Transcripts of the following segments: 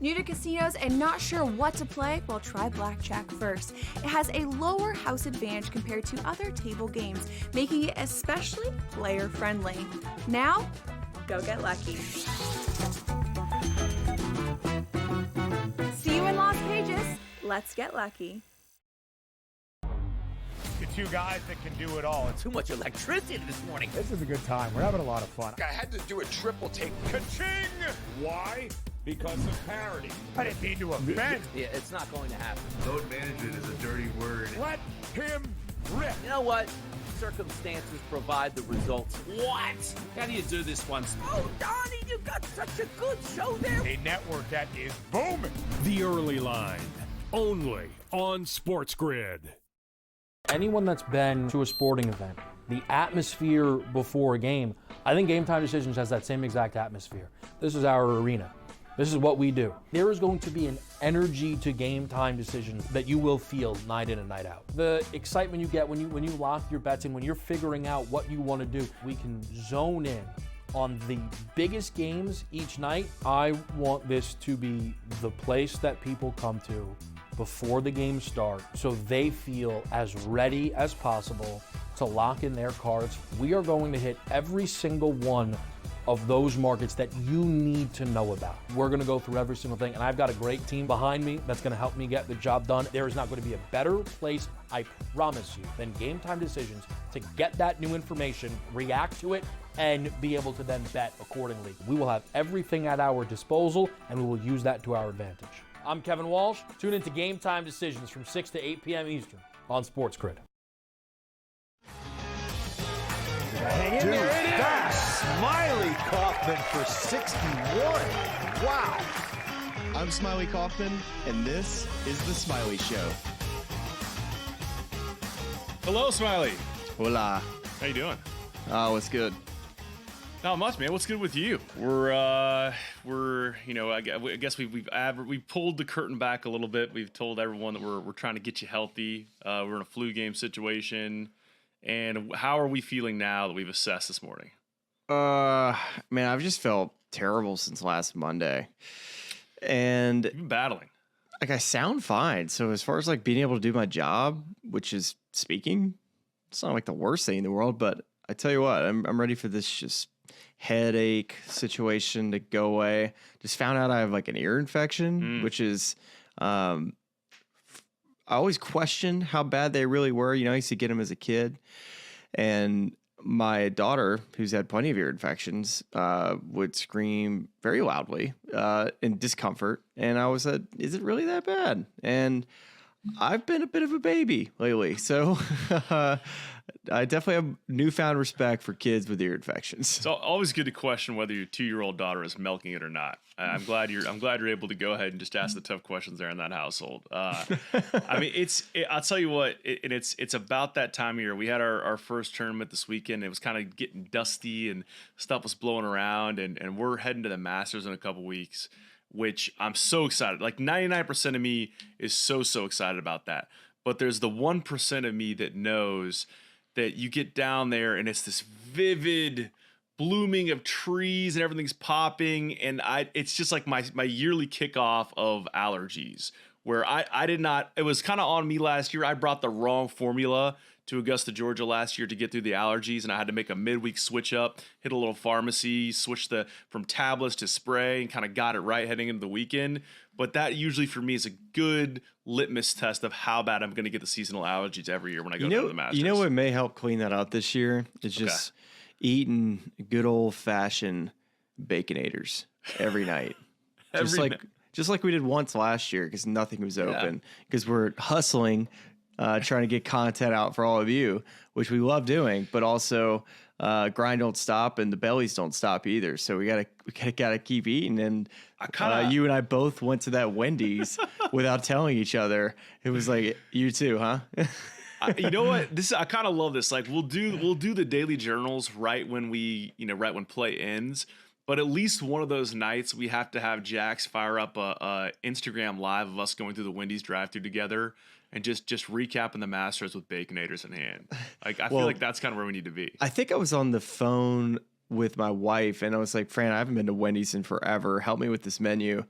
New to casinos and not sure what to play? Well, try blackjack first. It has a lower house advantage compared to other table games, making it especially player-friendly. Now, go get lucky. See you in Las Vegas. Let's get lucky. The two guys that can do it all. Too much electricity this morning. This is a good time. We're having a lot of fun. I had to do a triple take. Ka-ching! Why? Because of parity. I didn't mean to offend. Yeah, it's not going to happen. Load management is a dirty word. Let him rip. You know what? Circumstances provide the results. What? How do you do this once? Oh, Donnie, you got such a good show there. A network that is booming. The Early Line, only on SportsGrid. Anyone that's been to a sporting event, the atmosphere before a game, I think Game Time Decisions has that same exact atmosphere. This is our arena. This is what we do. There is going to be an energy to Game Time Decisions that you will feel night in and night out. The excitement you get when you lock your bets in, when you're figuring out what you want to do, we can zone in on the biggest games each night. I want this to be the place that people come to before the games start so they feel as ready as possible to lock in their cards. We are going to hit every single one of those markets that you need to know about. We're gonna go through every single thing, and I've got a great team behind me that's gonna help me get the job done. There is not gonna be a better place, I promise you, than Game Time Decisions to get that new information, react to it, and be able to then bet accordingly. We will have everything at our disposal, and we will use that to our advantage. I'm Kevin Walsh. Tune into Game Time Decisions from 6 to 8 p.m. Eastern on SportsGrid. Dude, that's Smylie Kaufman for 61. Wow. I'm Smylie Kaufman, and this is The Smylie Show. Hello, Smylie. Hola. How you doing? What's good? Not much, man. What's good with you? We're you know, I guess we pulled the curtain back a little bit. We've told everyone that we're trying to get you healthy. We're in a flu game situation. And how are we feeling now that we've assessed this morning? Man, I've just felt terrible since last Monday. And you've been battling. Like, I sound fine. So as far as like being able to do my job, which is speaking, it's not like the worst thing in the world, but I tell you what, I'm ready for this just headache situation to go away. Just found out I have like an ear infection, which is I always question how bad they really were. You know, I used to get them as a kid. And my daughter, who's had plenty of ear infections, would scream very loudly in discomfort. And I was like, is it really that bad? And I've been a bit of a baby lately. So I definitely have newfound respect for kids with ear infections. It's always good to question whether your 2-year-old daughter is milking it or not. I'm glad you're able to go ahead and just ask the tough questions there in that household. I mean, I'll tell you what, it's about that time of year. We had our first tournament this weekend. It was kind of getting dusty and stuff was blowing around, and we're heading to the Masters in a couple weeks, which I'm so excited. Like 99% of me is so excited about that. But there's the 1% of me that knows that you get down there and it's this vivid blooming of trees and everything's popping, and it's just like my yearly kickoff of allergies, where I did not, it was kind of on me last year. I brought the wrong formula to Augusta, Georgia last year to get through the allergies, and I had to make a midweek switch up, hit a little pharmacy, switch from tablets to spray, and kind of got it right heading into the weekend. But that usually for me is a good litmus test of how bad I'm going to get the seasonal allergies every year when I go down to the Masters. You know what may help clean that out this year? It's just eating good old-fashioned Baconators every night. Just like we did once last year, because nothing was open, because we're hustling, trying to get content out for all of you, which we love doing, but also grind don't stop and the bellies don't stop either. So we gotta keep eating. And you and I both went to that Wendy's without telling each other. It was like, you too, huh? You know what? I kind of love this. Like we'll do the daily journals right when play ends. But at least one of those nights, we have to have Jax fire up a Instagram live of us going through the Wendy's drive-thru together and just recapping the Masters with Baconators in hand. Like I feel like that's kind of where we need to be. I think I was on the phone with my wife, and I was like, Fran, I haven't been to Wendy's in forever. Help me with this menu.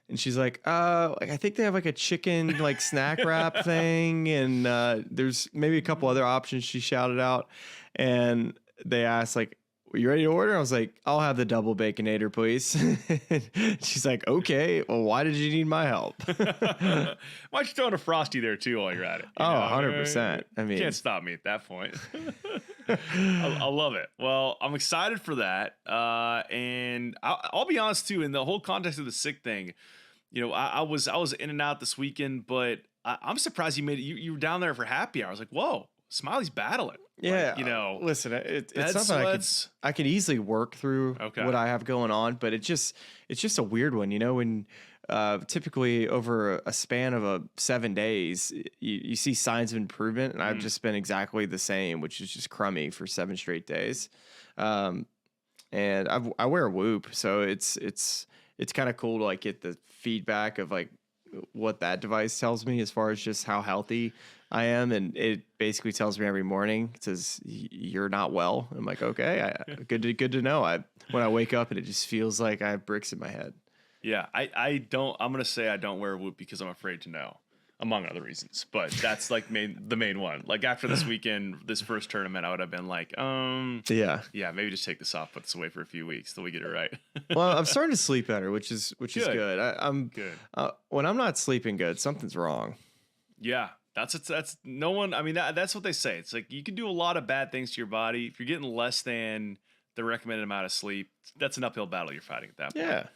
And she's like, I think they have like a chicken like snack wrap thing, and there's maybe a couple other options she shouted out. And they asked like, "Were you ready to order?" I was like, "I'll have the double baconator, please." She's like, "Okay, well, why did you need my help?" Why don't you throw in a Frosty there too while you're at it? You know? 100%. I mean, you can't stop me at that point. I love it. Well, I'm excited for that. And I'll be honest too, in the whole context of the sick thing, you know, I was in and out this weekend, but I'm surprised you made it. You were down there for happy hour. I was like, whoa, Smiley's battling. Yeah, like, you know, listen, it's something I could easily work through what I have going on, but it's just a weird one, you know, when typically over a span of 7 days, you see signs of improvement, and I've just been exactly the same, which is just crummy for 7 straight days. And I wear a Whoop, so it's kind of cool to like get the feedback of like what that device tells me as far as just how healthy I am, and it basically tells me every morning. It says you're not well. I'm like, okay, good to know. When I wake up and it just feels like I have bricks in my head. Yeah, I'm gonna say I don't wear a Whoop because I'm afraid to know, among other reasons. But that's like the main one. Like after this weekend, this first tournament, I would have been like, yeah, maybe just take this off, put this away for a few weeks till we get it right. Well, I'm starting to sleep better, which is good. I'm good. When I'm not sleeping good, something's wrong. Yeah. That's no one. I mean, that's what they say. It's like you can do a lot of bad things to your body. If you're getting less than the recommended amount of sleep, that's an uphill battle you're fighting at that point. Yeah.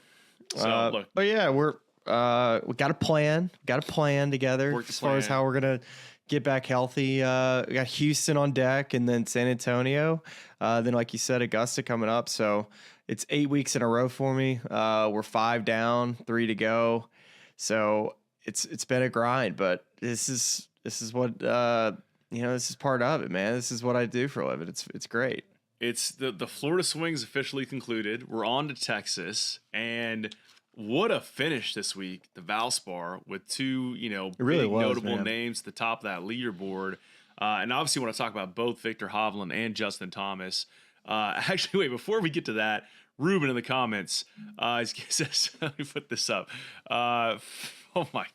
So look, but yeah, we got a plan. Got a plan together as far as how we're gonna get back healthy. We got Houston on deck, and then San Antonio. Then, like you said, Augusta coming up. So it's 8 weeks in a row for me. We're 5 down, 3 to go. So it's been a grind, but this is what this is part of it, man. This is what I do for a living. It's great. It's the Florida swing's officially concluded. We're on to Texas, and what a finish this week, the Valspar, with 2 big notable names at the top of that leaderboard. And obviously want to talk about both Victor Hovland and Justin Thomas. Actually, wait, before we get to that, Ruben in the comments says, let me put this up. Oh my,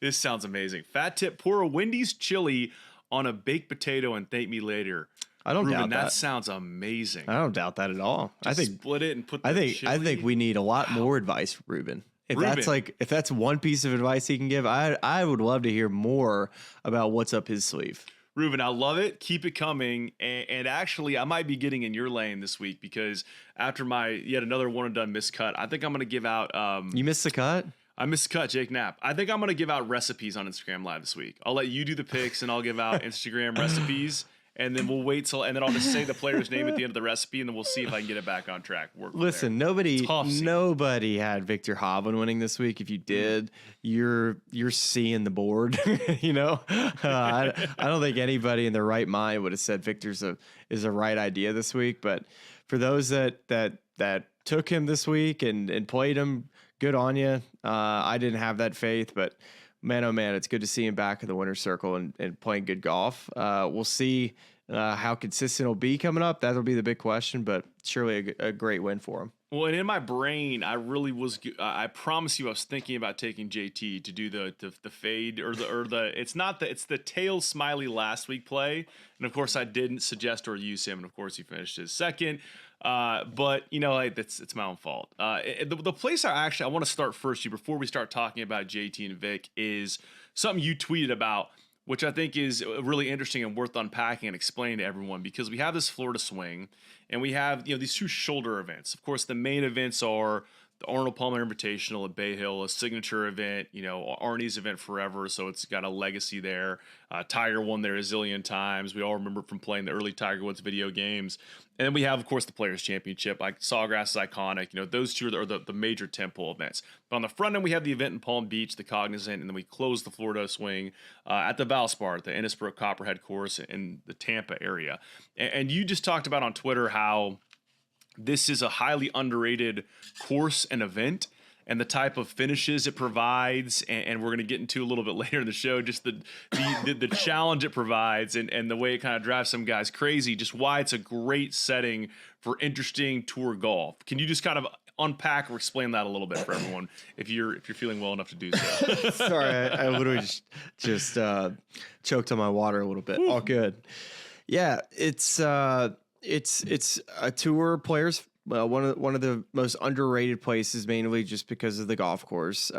this sounds amazing. Fat tip, pour a Wendy's chili on a baked potato and thank me later. I don't Ruben, doubt that. That sounds amazing. I don't doubt that at all. Just I think split it and put. I think we need a lot more advice, Ruben. If that's one piece of advice he can give, I would love to hear more about what's up his sleeve. Ruben, I love it. Keep it coming. And actually, I might be getting in your lane this week because after my yet another one and done miscut, I think I'm going to give out. You missed the cut? I missed the cut, Jake Knapp. I think I'm going to give out recipes on Instagram Live this week. I'll let you do the picks and I'll give out Instagram recipes. And then we'll wait and then I'll just say the player's name at the end of the recipe, and then we'll see if I can get it back on track. Listen, nobody had Victor Hovland winning this week. If you did, you're seeing the board. I don't think anybody in their right mind would have said Victor's is a right idea this week. But for those that took him this week and played him, good on you. I didn't have that faith, but. Man, oh man, it's good to see him back in the winner's circle and playing good golf. We'll see how consistent he'll be coming up. That'll be the big question, but surely a great win for him. Well, and in my brain, I really was. I promise you, I was thinking about taking JT to do the fade or the. It's the tail Smylie last week play, and of course I didn't suggest or use him, and of course he finished his second. But it's my own fault. The place I want to start first before we start talking about JT and Vic is something you tweeted about, which I think is really interesting and worth unpacking and explaining to everyone, because we have this Florida swing and we have, these 2 shoulder events. Of course, the main events are the Arnold Palmer Invitational at Bay Hill, a signature event, Arnie's event forever, so it's got a legacy there. Tiger won there a zillion times. We all remember from playing the early Tiger Woods video games. And then we have, of course, the Players' Championship. Like Sawgrass is iconic. Those 2 are the major tentpole events. But on the front end, we have the event in Palm Beach, the Cognizant, and then we close the Florida swing at the Valspar, at the Innisbrook Copperhead course in the Tampa area. And you just talked about on Twitter how this is a highly underrated course and event, and the type of finishes it provides, and we're going to get into a little bit later in the show, just the challenge it provides and the way it kind of drives some guys crazy, just why it's a great setting for interesting tour golf. Can you just kind of unpack or explain that a little bit for everyone if you're feeling well enough to do so. Sorry, I literally just choked on my water a little bit. All good. Yeah, it's a tour players. Well, one of the most underrated places, mainly just because of the golf course.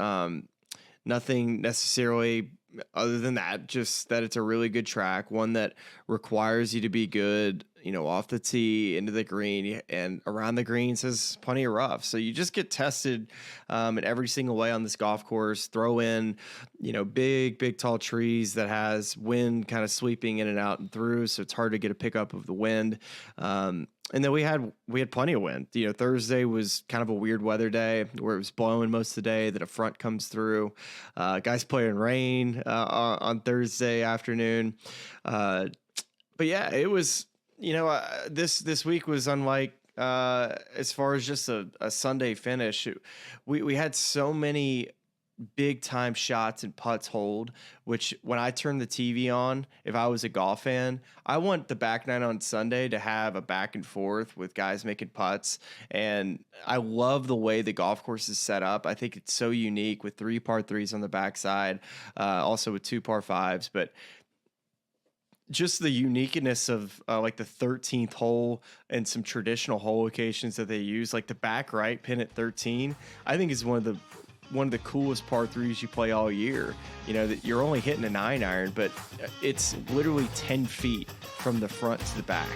Nothing necessarily other than that, just that it's a really good track, one that requires you to be good, off the tee, into the green, and around the greens has plenty of rough. So you just get tested in every single way on this golf course. Throw in, big, tall trees that has wind kind of sweeping in and out and through. So it's hard to get a pickup of the wind. And then we had plenty of wind. Thursday was kind of a weird weather day where it was blowing most of the day. Then a front comes through. Guys playing rain on Thursday afternoon. But yeah, it was. This week was unlike as far as just a Sunday finish. We had so many big time shots and putts hold, which when I turn the TV on, if I was a golf fan, I want the back nine on Sunday to have a back and forth with guys making putts. And I love the way the golf course is set up. I think it's so unique with 3 par 3s on the backside, also with 2 par 5s, but just the uniqueness of like the 13th hole and some traditional hole locations that they use, like the back right pin at 13, I think is one of the coolest par 3s you play all year. That you're only hitting a 9-iron, but it's literally 10 feet from the front to the back.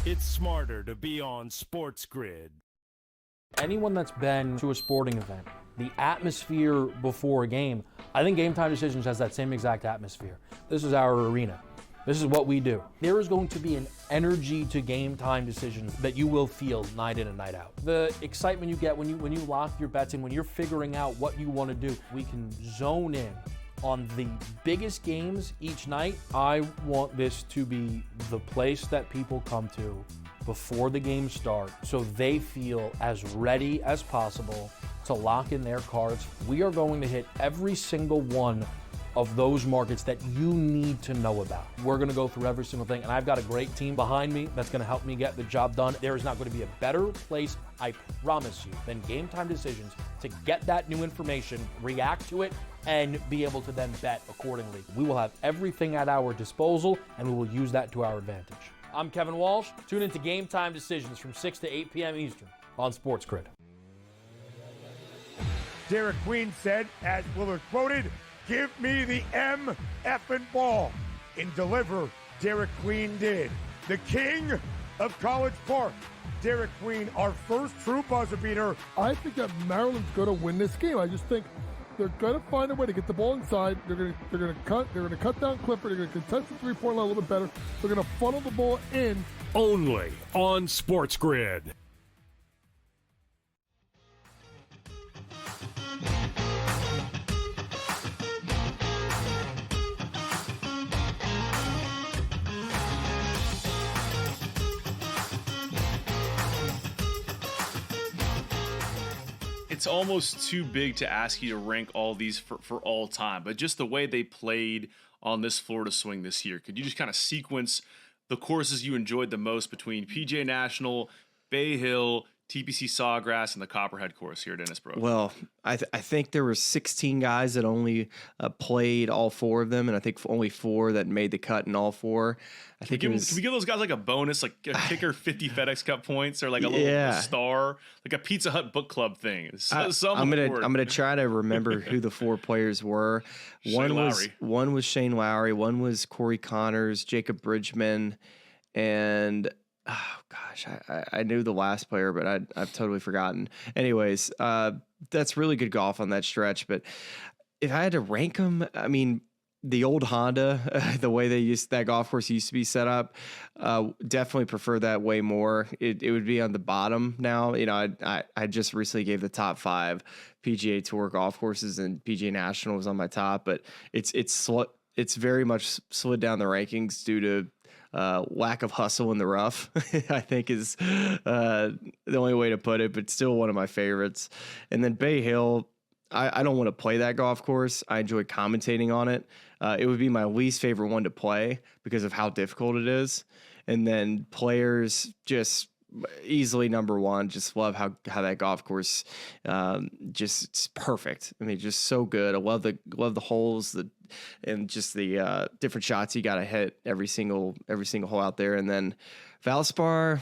It's smarter to be on SportsGrid. Anyone that's been to a sporting event, the atmosphere before a game, I think Game Time Decisions has that same exact atmosphere. This is our arena. This is what we do. There is going to be an energy to Game Time Decisions that you will feel night in and night out. The excitement you get when you lock your bets in, when you're figuring out what you want to do, we can zone in on the biggest games each night. I want this to be the place that people come to before the games start so they feel as ready as possible to lock in their cards. We are going to hit every single one of those markets that you need to know about. We're gonna go through every single thing, and I've got a great team behind me that's gonna help me get the job done. There is not gonna be a better place, I promise you, than Game Time Decisions to get that new information, react to it, and be able to then bet accordingly. We will have everything at our disposal, and we will use that to our advantage. I'm Kevin Walsh. Tune into Game Time Decisions from 6 to 8 p.m. Eastern on SportsGrid. Derek Queen said, as Willard quoted, "Give me the effing ball." And deliver, Derek Queen did. The king of College Park, Derek Queen, our first true buzzer beater. I think that Maryland's going to win this game. I just think they're going to find a way to get the ball inside. They're going to cut down Clifford. They're going to contest the three-point line a little bit better. They're going to funnel the ball in. Only on SportsGrid. It's almost too big to ask you to rank all these for all time, but just the way they played on this Florida swing this year, could you just kind of sequence the courses you enjoyed the most between PGA National, Bay Hill, TPC Sawgrass, and the Copperhead course here at Innisbrook? Well, I think there were 16 guys that only played all 4 of them, and I think only 4 that made the cut in all 4. Can we give those guys like a bonus, like a kicker 50 FedEx Cup points, or like a little star, like a Pizza Hut book club thing? I'm gonna try to remember who the 4 players were. One was Shane Lowry, one was Corey Connors, Jacob Bridgman, and oh gosh, I knew the last player, but I've totally forgotten. Anyways, that's really good golf on that stretch. But if I had to rank them, I mean, the old Honda, the way that golf course used to be set up, definitely prefer that way more. It would be on the bottom now. You know, I just recently gave the top 5 PGA Tour golf courses, and PGA National was on my top, but it's very much slid down the rankings due to lack of hustle in the rough, I think is the only way to put it, but still one of my favorites. And then Bay Hill, I don't want to play that golf course. I enjoy commentating on it. It would be my least favorite one to play because of how difficult it is. And then Players, just easily number 1. Just love how that golf course, just it's perfect. I mean, just so good. I love the holes, and just the different shots you got to hit every single hole out there. And then Valspar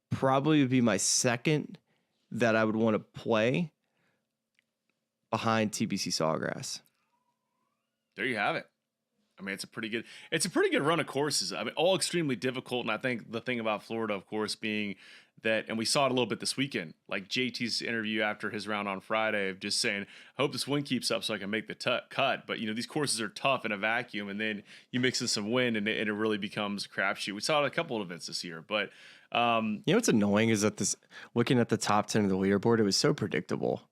probably would be my second that I would want to play behind TPC Sawgrass. There you have it. I mean, it's a pretty good run of courses. I mean, all extremely difficult. And I think the thing about Florida, of course, being that, and we saw it a little bit this weekend, like JT's interview after his round on Friday of just saying, I hope this wind keeps up so I can make the cut. But, you know, these courses are tough in a vacuum, and then you mix in some wind and it really becomes a crapshoot. We saw it at a couple of events this year, but you know what's annoying is that looking at the top 10 of the leaderboard, it was so predictable.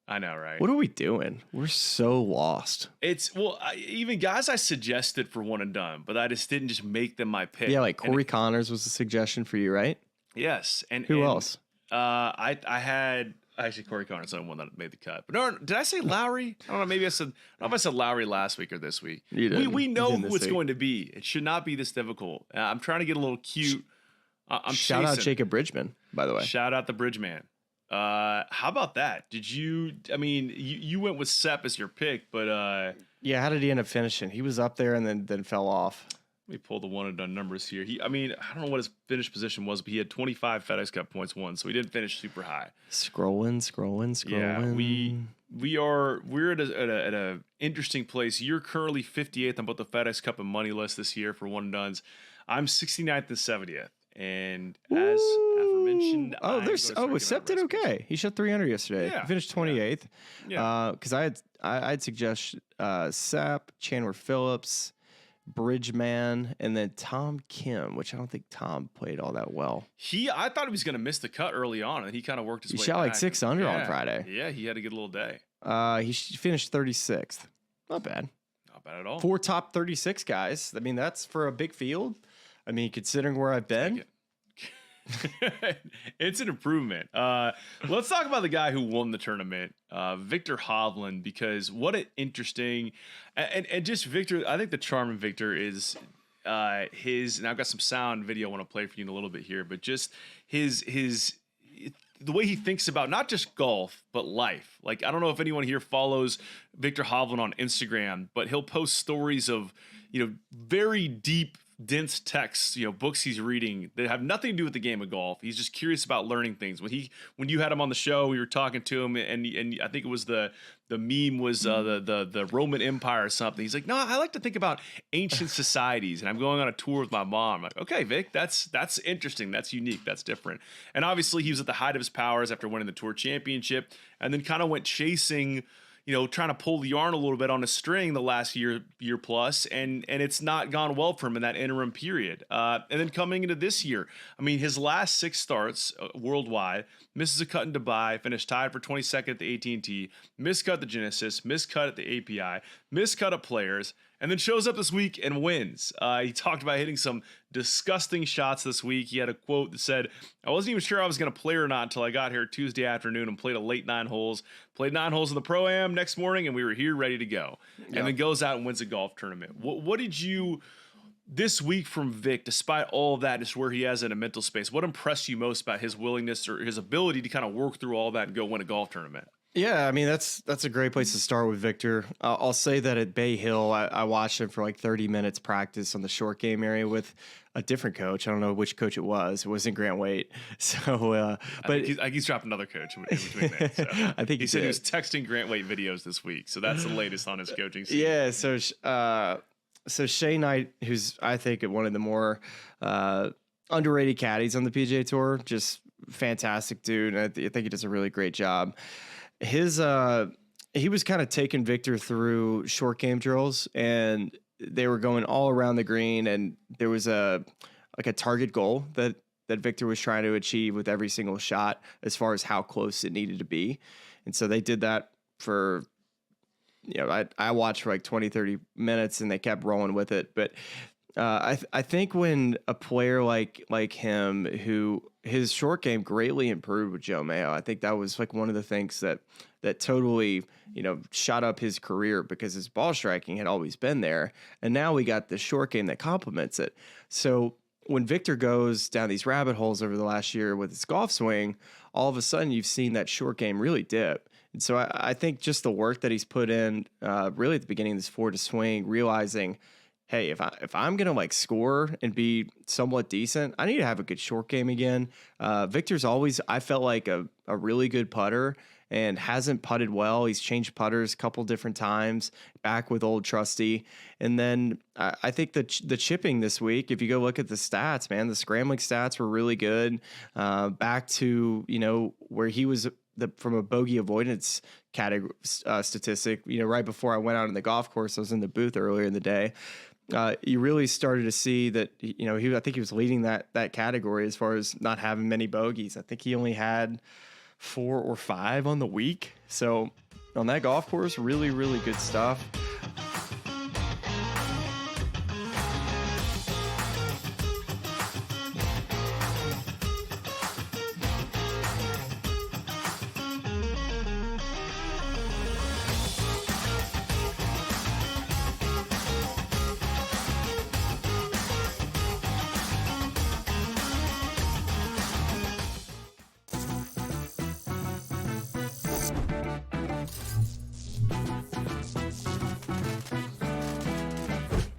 I know, right? What are we doing? We're so lost. Even guys I suggested for one and done, but I just didn't just make them my pick. Yeah, like Corey Connors was a suggestion for you, right? Yes. And who else? I had actually Corey Connors, the one that made the cut. But no, did I say Lowry? I don't know. Maybe I don't know if I said Lowry last week or this week. You did. We know who it's going to be. It should not be this difficult. I'm trying to get a little cute. Shout out Jacob Bridgman, by the way. Shout out the Bridgeman. How about that? Did you? I mean, you went with Sepp as your pick, but yeah. How did he end up finishing? He was up there and then fell off. Let me pull the one and done numbers here. I mean, I don't know what his finish position was, but he had 25 FedEx Cup points won, so he didn't finish super high. Scrolling. Yeah, we're at a interesting place. You're currently 58th on both the FedEx Cup and money list this year for one and dones. I'm 69th and 70th. And as aforementioned, Sepp did okay. He shot 300 yesterday. Yeah, he finished 28th. Yeah. Because I'd suggest Sepp, Chandler Phillips, Bridgman, and then Tom Kim, which I don't think Tom played all that well. I thought he was going to miss the cut early on, and he kind of worked his way back. He shot like 6 under on Friday. Yeah, he had a good little day. He finished 36th. Not bad. Not bad at all. 4 top 36 guys. I mean, that's for a big field. I mean, considering where I've been. It's an improvement. Let's talk about the guy who won the tournament, Victor Hovland, because what an interesting and just Victor. I think the charm in Victor is his, and I've got some sound video I want to play for you in a little bit here, but just his the way he thinks about not just golf but life. Like, I don't know if anyone here follows Victor Hovland on Instagram, but he'll post stories of, you know, very deep, dense texts, you know, books he's reading that have nothing to do with the game of golf. He's just curious about learning things. When you had him on the show, we were talking to him, and I think it was the meme was the Roman Empire or something. He's like, no, I like to think about ancient societies, and I'm going on a tour with my mom. I'm like, okay, Vic, that's interesting, that's unique, that's different. And obviously, he was at the height of his powers after winning the Tour Championship, and then kind of went chasing, you know, trying to pull the yarn a little bit on a string the last year plus, and it's not gone well for him in that interim period. And then coming into this year, I mean, his last 6 starts worldwide, misses a cut in Dubai, finished tied for 22nd at the AT&T, missed cut at the Genesis, missed cut at the API, missed cut at Players, and then shows up this week and wins. He talked about hitting some disgusting shots this week. He had a quote that said, I wasn't even sure I was going to play or not until I got here Tuesday afternoon and played a late 9 holes. Played 9 holes in the Pro-Am next morning, and we were here ready to go. Yep. And then goes out and wins a golf tournament. What did you, this week from Vic, despite all of that, just where he has in a mental space, what impressed you most about his willingness or his ability to kind of work through all that and go win a golf tournament? Yeah, I mean, that's a great place to start with Victor. I'll say that at Bay Hill, I watched him for like 30 minutes practice on the short game area with a different coach. I don't know which coach it was. It wasn't Grant Waite. So, but he's dropped another coach in between that. So. I think he said he was texting Grant Waite videos this week. So that's the latest on his coaching scene. Yeah. So Shea Knight, who's I think one of the more underrated caddies on the PGA Tour, just fantastic dude. I think he does a really great job. His he was kind of taking Victor through short game drills, and they were going all around the green, and there was a target goal that Victor was trying to achieve with every single shot as far as how close it needed to be. And so they did that for, I watched for like 20, 30 minutes, and they kept rolling with it. But I think when a player like him, who his short game greatly improved with Joe Mayo, I think that was like one of the things that totally, shot up his career, because his ball striking had always been there. And now we got the short game that complements it. So when Victor goes down these rabbit holes over the last year with his golf swing, all of a sudden you've seen that short game really dip. And so I think just the work that he's put in really at the beginning of this forward to swing, realizing, hey, if I'm going to like score and be somewhat decent, I need to have a good short game again. Victor's always, I felt like a really good putter, and hasn't putted well. He's changed putters a couple different times, back with old trusty. And then I think the chipping this week, if you go look at the stats, man, the scrambling stats were really good. Back to, where he was from a bogey avoidance category statistic, right before I went out on the golf course, I was in the booth earlier in the day. You really started to see that, I think he was leading that category as far as not having many bogeys. I think he only had 4 or 5 on the week. So on that golf course, really, really good stuff.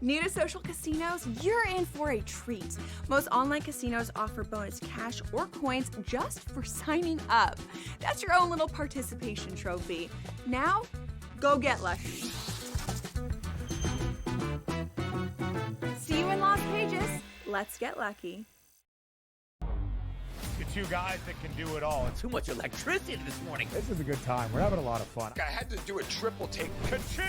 New to social casinos? You're in for a treat. Most online casinos offer bonus cash or coins just for signing up. That's your own little participation trophy. Now, go get lucky. See you in Las Vegas. Let's get lucky. The two guys that can do it all. Too much electricity this morning. This is a good time. We're having a lot of fun. I had to do a triple take. Ka-ching!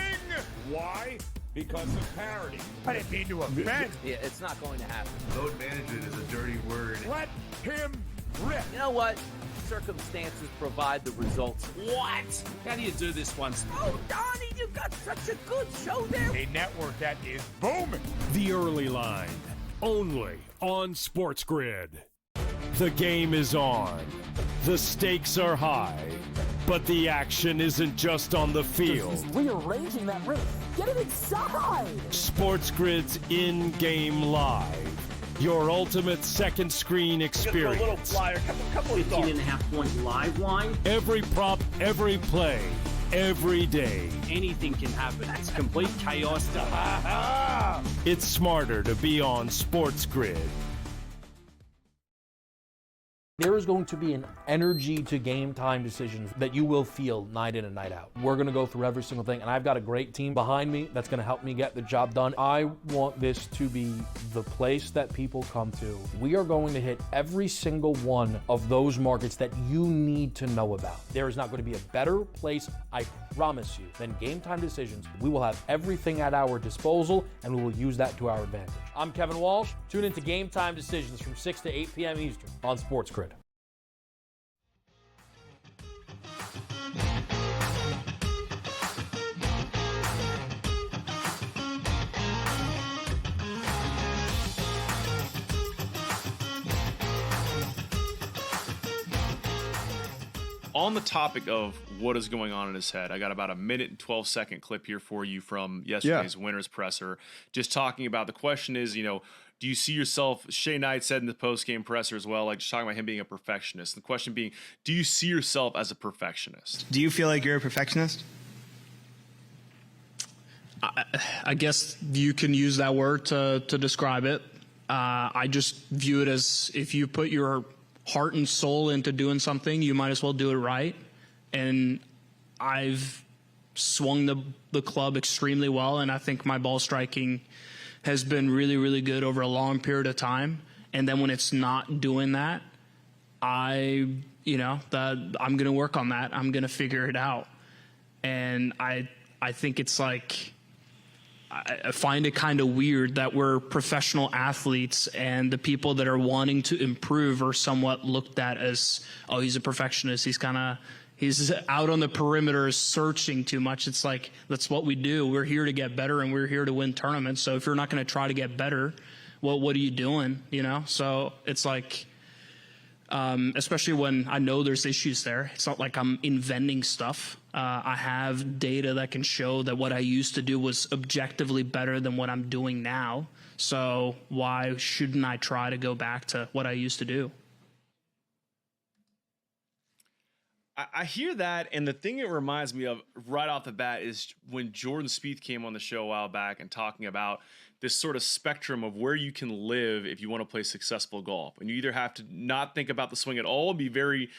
Why? Because of parity. I didn't mean to offend. Yeah, it's not going to happen. Load management is a dirty word. Let him rip. You know what? Circumstances provide the results. What? How do you do this one? Oh, Donnie, you got such a good show there. A network that is booming. The Early Line, only on SportsGrid. The game is on. The stakes are high. But the action isn't just on the field. He's rearranging that ring. Get it inside! SportsGrid's in-game live. Your ultimate second screen experience. A little flyer, couple of 15.5 point live line. Every prop, every play, every day. Anything can happen. It's complete chaos. It's smarter to be on SportsGrid. There is going to be an energy to game time decisions that you will feel night in and night out. We're going to go through every single thing, and I've got a great team behind me that's going to help me get the job done. I want this to be the place that people come to. We are going to hit every single one of those markets that you need to know about. There is not going to be a better place, I promise you, than Game Time Decisions. We will have everything at our disposal, and we will use that to our advantage. I'm Kevin Walsh. Tune into Game Time Decisions from 6 to 8 p.m. Eastern on SportsGrid. On the topic of what is going on in his head, I got about a 1 and 12-second clip here for you from yesterday's winners presser. Just talking about, the question is, do you see yourself, Shea Knight said in the post-game presser as well, like just talking about him being a perfectionist. The question being, do you see yourself as a perfectionist? Do you feel like you're a perfectionist? I guess you can use that word to describe it. I just view it as, if you put your heart and soul into doing something, you might as well do it right. And I've swung the club extremely well, and I think my ball striking has been really, really good over a long period of time. And then when it's not doing that, I'm going to work on that. I'm going to figure it out. And I think it's like, I find it kind of weird that we're professional athletes and the people that are wanting to improve are somewhat looked at as, oh, he's a perfectionist. He's out on the perimeter searching too much. It's like, that's what we do. We're here to get better and we're here to win tournaments. So if you're not going to try to get better, well, what are you doing? You know? So it's like, especially when I know there's issues there. It's not like I'm inventing stuff. I have data that can show that what I used to do was objectively better than what I'm doing now. So why shouldn't I try to go back to what I used to do? I hear that, and the thing it reminds me of right off the bat is when Jordan Spieth came on the show a while back and talking about this sort of spectrum of where you can live if you want to play successful golf. And you either have to not think about the swing at all, be very,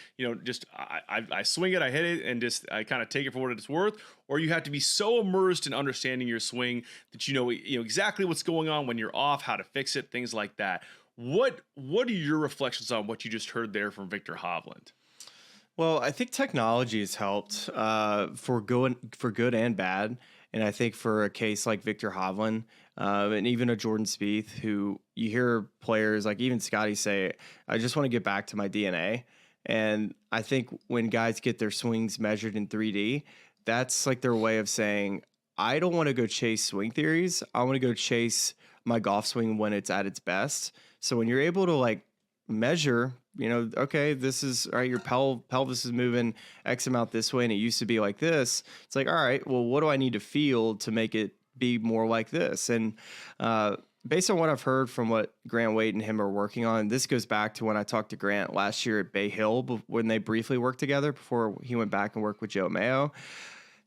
just I swing it, I hit it, and just I kind of take it for what it's worth, or you have to be so immersed in understanding your swing that you know exactly what's going on when you're off, how to fix it, things like that. What are your reflections on what you just heard there from Victor Hovland? Well, I think technology has helped for good and bad. And I think for a case like Victor Hovland and even a Jordan Spieth, who you hear players like even Scotty say, I just want to get back to my DNA. And I think when guys get their swings measured in 3D, that's like their way of saying, I don't want to go chase swing theories. I want to go chase my golf swing when it's at its best. So when you're able to like measure, okay, this is all right, your pelvis is moving X amount this way and it used to be like this. It's like, all right, well, what do I need to feel to make it be more like this? And based on what I've heard from what Grant Waite and him are working on, this goes back to when I talked to Grant last year at Bay Hill when they briefly worked together before he went back and worked with Joe Mayo,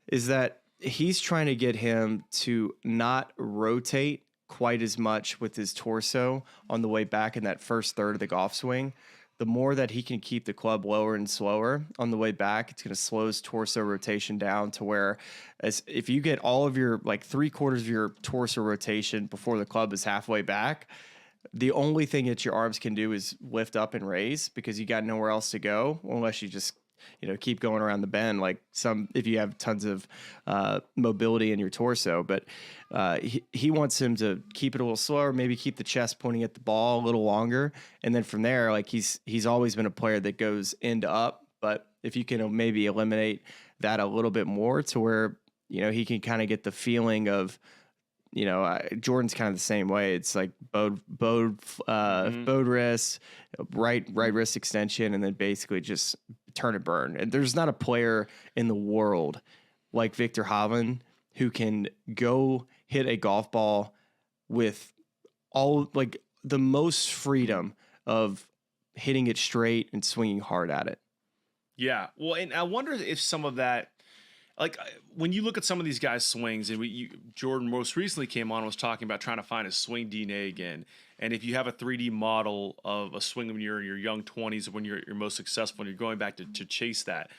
is that he's trying to get him to not rotate quite as much with his torso on the way back in that first third of the golf swing. The more that he can keep the club lower and slower on the way back, it's going to slow his torso rotation down to where as if you get all of your like 3/4 of your torso rotation before the club is halfway back, the only thing that your arms can do is lift up and raise because you got nowhere else to go unless you just keep going around the bend like if you have tons of mobility in your torso. But he wants him to keep it a little slower, maybe keep the chest pointing at the ball a little longer. And then from there, like he's always been a player that goes end up. But if you can maybe eliminate that a little bit more to where, he can kind of get the feeling of, Jordan's kind of the same way. It's like bowed wrist, right wrist extension, and then basically just turn and burn. And there's not a player in the world like Victor Hovland who can go hit a golf ball with all like the most freedom of hitting it straight and swinging hard at it. Yeah. Well, and I wonder if some of that, like when you look at some of these guys' swings, and Jordan most recently came on and was talking about trying to find his swing DNA again. And if you have a 3D model of a swing when you're in your young 20s, when you're most successful, and you're going back to chase that,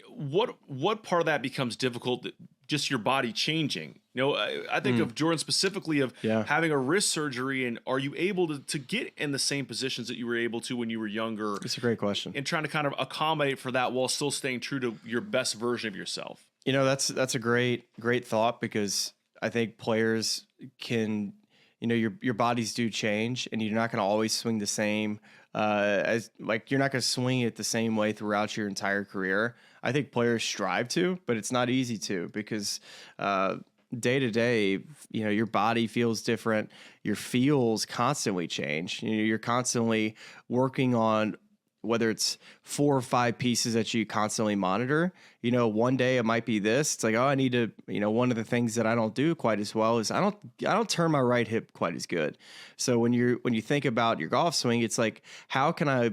what part of that becomes difficult? Just your body changing. I think of Jordan specifically of having a wrist surgery, and are you able to get in the same positions that you were able to when you were younger? It's a great question. And trying to kind of accommodate for that while still staying true to your best version of yourself. That's a great thought, because I think players can, your bodies do change, and you're not going to always swing the same as like you're not going to swing it the same way throughout your entire career. I think players strive to, but it's not easy to, because day to day, your body feels different. Your feels constantly change. You're constantly working on whether it's 4 or 5 pieces that you constantly monitor. One day it might be this. It's like, oh, I need to, one of the things that I don't do quite as well is I don't turn my right hip quite as good. So when you think about your golf swing, it's like, how can I,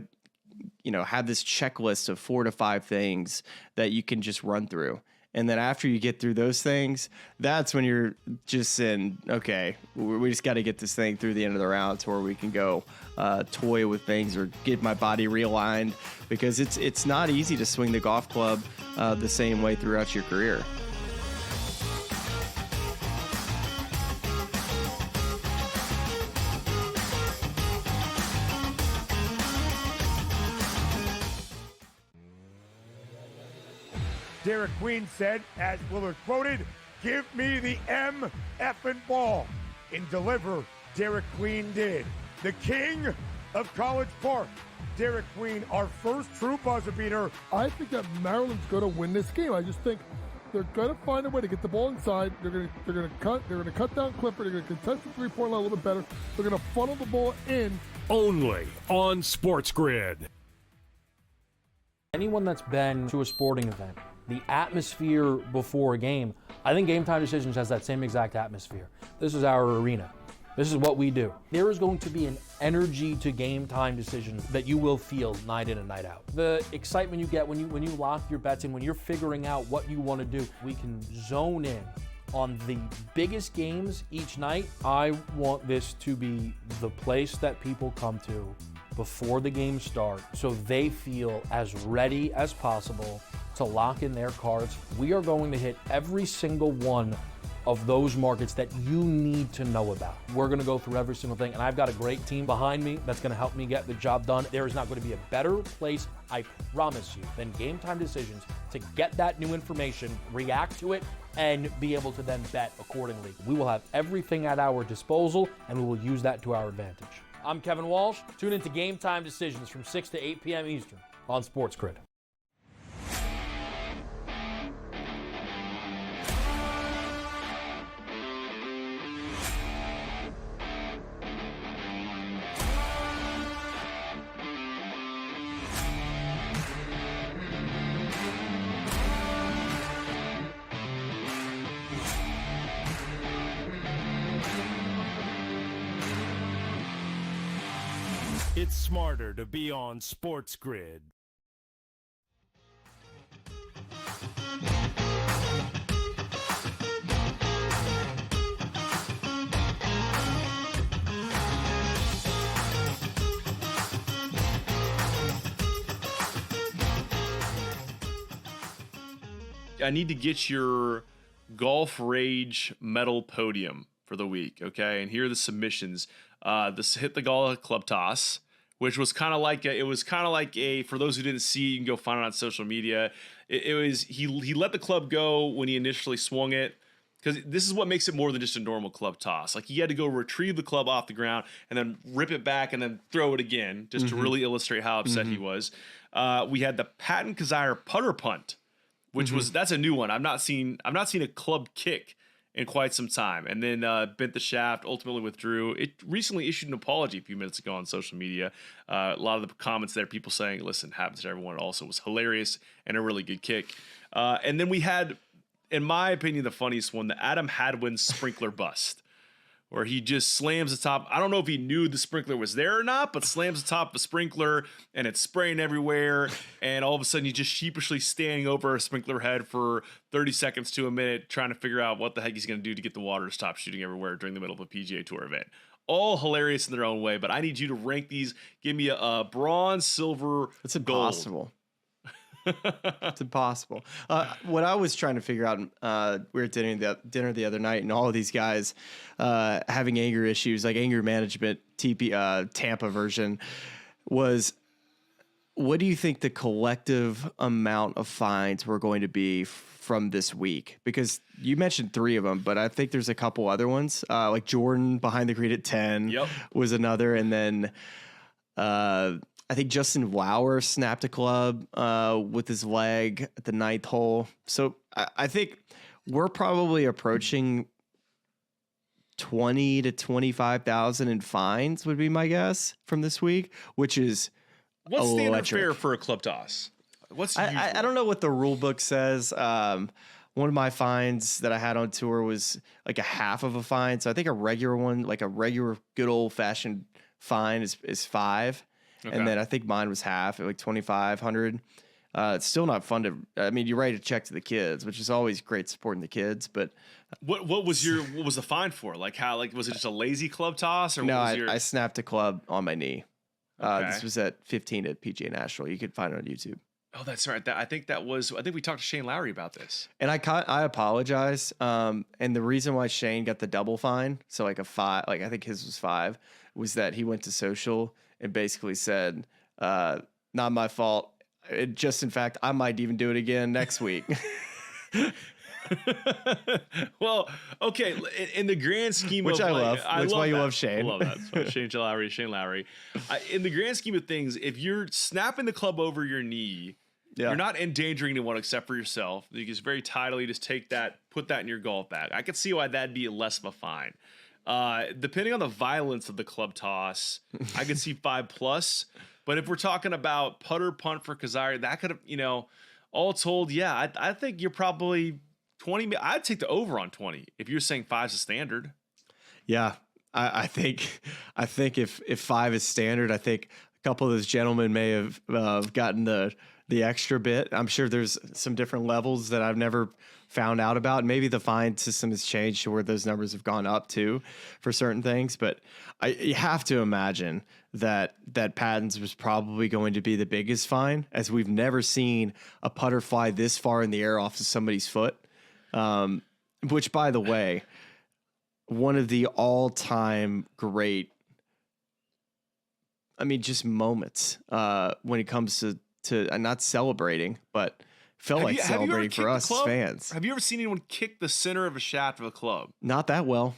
have this checklist of 4 to 5 things that you can just run through. And then after you get through those things, that's when you're just saying, okay, we just got to get this thing through the end of the round to where we can go toy with things or get my body realigned, because it's not easy to swing the golf club the same way throughout your career. Derek Queen said, as Willard quoted, "Give me the M effing ball." And deliver, Derek Queen did. The king of College Park, Derek Queen, our first true buzzer beater. I think that Maryland's going to win this game. I just think they're going to find a way to get the ball inside. They're going to cut down Clifford. They're going to contest the three-point line a little bit better. They're going to funnel the ball in. Only on SportsGrid. Anyone that's been to a sporting event, the atmosphere before a game, I think Game Time Decisions has that same exact atmosphere. This is our arena. This is what we do. There is going to be an energy to Game Time Decisions that you will feel night in and night out. The excitement you get when you lock your bets in, when you're figuring out what you want to do, we can zone in on the biggest games each night. I want this to be the place that people come to before the games start so they feel as ready as possible to lock in their cards. We are going to hit every single one of those markets that you need to know about. We're gonna go through every single thing, and I've got a great team behind me that's gonna help me get the job done. There is not gonna be a better place, I promise you, than Game Time Decisions to get that new information, react to it, and be able to then bet accordingly. We will have everything at our disposal, and we will use that to our advantage. I'm Kevin Walsh. Tune into Game Time Decisions from 6 to 8 p.m. Eastern on SportsGrid. It's smarter to be on SportsGrid. I need to get your Golf Rage medal podium for the week, okay? And here are the submissions. This hit the golf club toss, which was kind of like a, for those who didn't see, you can go find it on social media. It was he let the club go when he initially swung it, because this is what makes it more than just a normal club toss. Like, he had to go retrieve the club off the ground and then rip it back and then throw it again, just to really illustrate how upset he was. We had the Patton Kazire putter punt, which that's a new one. I've not seen a club kick in quite some time. And then bent the shaft, ultimately withdrew. It recently issued an apology a few minutes ago on social media. A lot of the comments there, people saying, listen, happens to everyone. It also was hilarious and a really good kick. And then we had, in my opinion, the funniest one, the Adam Hadwin sprinkler bust, where he just slams the top. I don't know if he knew the sprinkler was there or not, but slams the top of a sprinkler and it's spraying everywhere. And all of a sudden, he's just sheepishly standing over a sprinkler head for 30 seconds to a minute, trying to figure out what the heck he's going to do to get the water to stop shooting everywhere during the middle of a PGA Tour event. All hilarious in their own way, but I need you to rank these. Give me a bronze, silver, It's impossible. It's impossible. What I was trying to figure out, we were at dinner the other night, and all of these guys having anger issues, like anger management, Tampa version, was, what do you think the collective amount of fines were going to be from this week? Because you mentioned 3 of them, but I think there's a couple other ones, like Jordan behind the green at 10 was another, and then I think Justin Lauer snapped a club with his leg at the 9th hole. So I think we're probably approaching 20 to 25,000 in fines would be my guess from this week, which is what's electric. standard fare for a club toss? What's I don't know what the rule book says. One of my fines that I had on tour was like a half of a fine. So I think a regular one, like a regular good old fashioned fine is 5. Okay. And then I think mine was half at like 2,500. It's still not fun to, I mean, you write a check to the kids, which is always great supporting the kids, but what was the fine for? Like, how, like, was it just a lazy club toss, or no, what was I snapped a club on my knee. Okay. This was at 15 at PGA National. You could find it on YouTube. Oh, that's right. I think we talked to Shane Lowry about this. And I apologize. And the reason why Shane got the double fine, so like a 5, like I think his was 5, was that he went to social and basically said, not my fault. In fact, I might even do it again next week. Well, okay. In the grand scheme Which of I love. That's why you love I Shane. love that. So Shane Lowry. In the grand scheme of things, if you're snapping the club over your knee, you're not endangering anyone except for yourself. You just very tidily just take that, put that in your golf bag. I could see why that'd be less of a fine. Depending on the violence of the club toss, I could see 5+. But if we're talking about putter punt for Kazari, that could have, all told, I think you're probably 20. I'd take the over on 20 if you're saying 5's a standard. Yeah, I think if 5 is standard, I think a couple of those gentlemen may have gotten the extra bit. I'm sure there's some different levels that I've never found out about. Maybe the fine system has changed to where those numbers have gone up too for certain things. But you have to imagine that Patton's was probably going to be the biggest fine, as we've never seen a putter fly this far in the air off of somebody's foot. Which, by the way, one of the all-time great, just moments when it comes to not celebrating, but felt like celebrating for us as fans. Have you ever seen anyone kick the center of a shaft of a club? Not that well.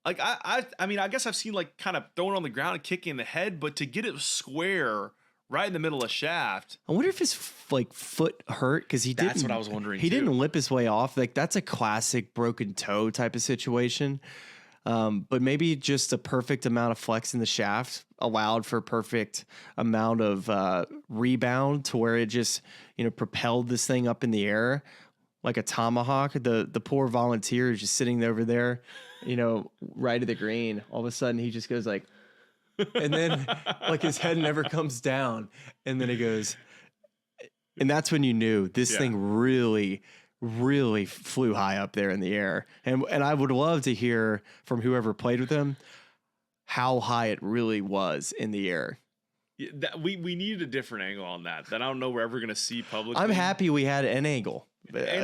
Like I guess I've seen like kind of throwing on the ground and kicking in the head, but to get it square right in the middle of shaft. I wonder if his foot hurt because he didn't. That's what I was wondering. He didn't lip his way off. Like that's a classic broken toe type of situation. But maybe just a perfect amount of flex in the shaft allowed for perfect amount of rebound to where it just propelled this thing up in the air like a tomahawk. The poor volunteer is just sitting over there, right at the green. All of a sudden he just goes like, and then like his head never comes down, and then it goes, and that's when you knew this thing really flew high up there in the air. And I would love to hear from whoever played with him how high it really was in the air. Yeah, we needed a different angle on that I don't know we're ever going to see publicly. I'm happy we had an angle.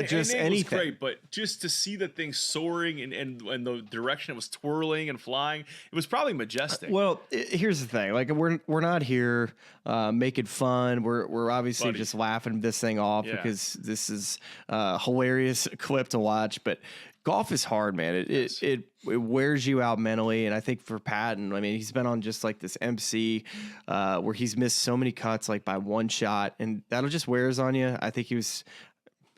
Just anything. Great, but just to see the thing soaring and the direction it was twirling and flying, it was probably majestic. Well, here's the thing: like we're not here making fun. We're obviously just laughing this thing off because this is a hilarious clip to watch. But golf is hard, man. It wears you out mentally, and I think for Patton, he's been on just like this MC where he's missed so many cuts like by one shot, and that'll just wears on you. I think he